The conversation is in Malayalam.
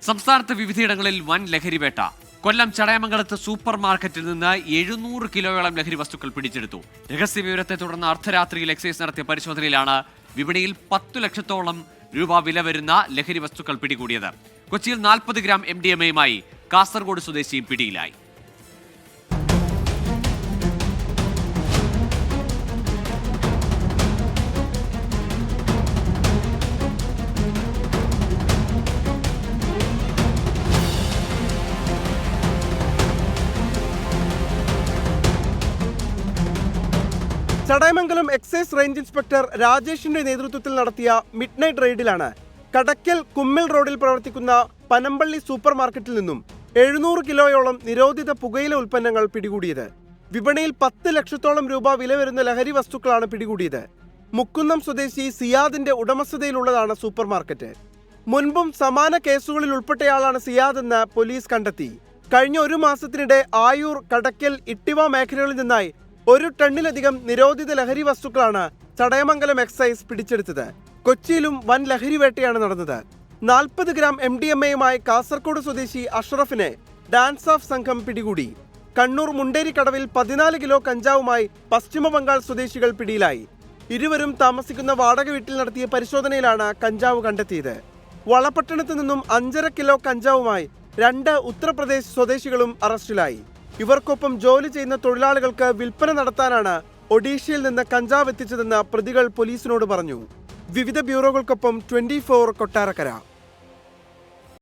സംസ്ഥാനത്ത് വിവിധയിടങ്ങളിൽ വൻ ലഹരിവേട്ട. കൊല്ലം ചടയമംഗലത്ത് സൂപ്പർ മാർക്കറ്റിൽ നിന്ന് 700 കിലോയോളം ലഹരി വസ്തുക്കൾ പിടിച്ചെടുത്തു. രഹസ്യവിവരത്തെ തുടർന്ന് അർദ്ധരാത്രിയിൽ എക്സൈസ് നടത്തിയ പരിശോധനയിലാണ് വിപണിയിൽ 10 ലക്ഷത്തോളം രൂപ വില വരുന്ന ലഹരി വസ്തുക്കൾ പിടികൂടിയത്. കൊച്ചിയിൽ 40 ഗ്രാം MDMA-യുമായി കാസർഗോഡ് സ്വദേശിയും പിടിയിലായി. ചടയമംഗലം എക്സൈസ് റേഞ്ച് ഇൻസ്പെക്ടർ രാജേഷിന്റെ നേതൃത്വത്തിൽ നടത്തിയ മിഡ് നൈറ്റ് റെയ്ഡിലാണ് കടക്കൽ കുമ്മിൽ റോഡിൽ പ്രവർത്തിക്കുന്ന പനമ്പള്ളി സൂപ്പർ മാർക്കറ്റിൽ നിന്നും 700 കിലോയോളം നിരോധിത പുകയില ഉൽപ്പന്നങ്ങൾ പിടികൂടിയത്. വിപണിയിൽ 10 ലക്ഷത്തോളം രൂപ വില വരുന്ന ലഹരി വസ്തുക്കളാണ് പിടികൂടിയത്. മുക്കുന്നം സ്വദേശി സിയാദിന്റെ ഉടമസ്ഥതയിലുള്ളതാണ് സൂപ്പർ മാർക്കറ്റ്. മുൻപും സമാന കേസുകളിൽ ഉൾപ്പെട്ടയാളാണ് സിയാദ് എന്ന് പോലീസ് കണ്ടെത്തി. കഴിഞ്ഞ ഒരു മാസത്തിനിടെ ആയൂർ, കടക്കൽ, ഇട്ടിവ മേഖലകളിൽ നിന്നായി 1 ടണ്ണിലധികം നിരോധിത ലഹരി വസ്തുക്കളാണ് ചടയമംഗലം എക്സൈസ് പിടിച്ചെടുത്തത്. കൊച്ചിയിലും വൻ ലഹരി വേട്ടയാണ് നടന്നത്. 40 ഗ്രാം MDMA-യുമായി കാസർഗോഡ് സ്വദേശി അഷ്റഫിനെ ഡാൻസ് ഓഫ് സംഘം പിടികൂടി. കണ്ണൂർ മുണ്ടേരിക്കടവിൽ 14 കിലോ കഞ്ചാവുമായി പശ്ചിമ ബംഗാൾ സ്വദേശികൾ പിടിയിലായി. ഇരുവരും താമസിക്കുന്ന വാടക വീട്ടിൽ നടത്തിയ പരിശോധനയിലാണ് കഞ്ചാവ് കണ്ടെത്തിയത്. വളപട്ടണത്ത് നിന്നും 5.5 കിലോ കഞ്ചാവുമായി 2 ഉത്തർപ്രദേശ് സ്വദേശികളും അറസ്റ്റിലായി. ഇവർക്കൊപ്പം ജോലി ചെയ്യുന്ന തൊഴിലാളികൾക്ക് വിൽപ്പന നടത്താനാണ് ഒഡീഷയിൽ നിന്ന് കഞ്ചാവ് എത്തിച്ചതെന്ന് പ്രതികൾ പോലീസിനോട് പറഞ്ഞു. വിവിധ ബ്യൂറോകൾക്കൊപ്പം 24 കൊട്ടാരക്കര.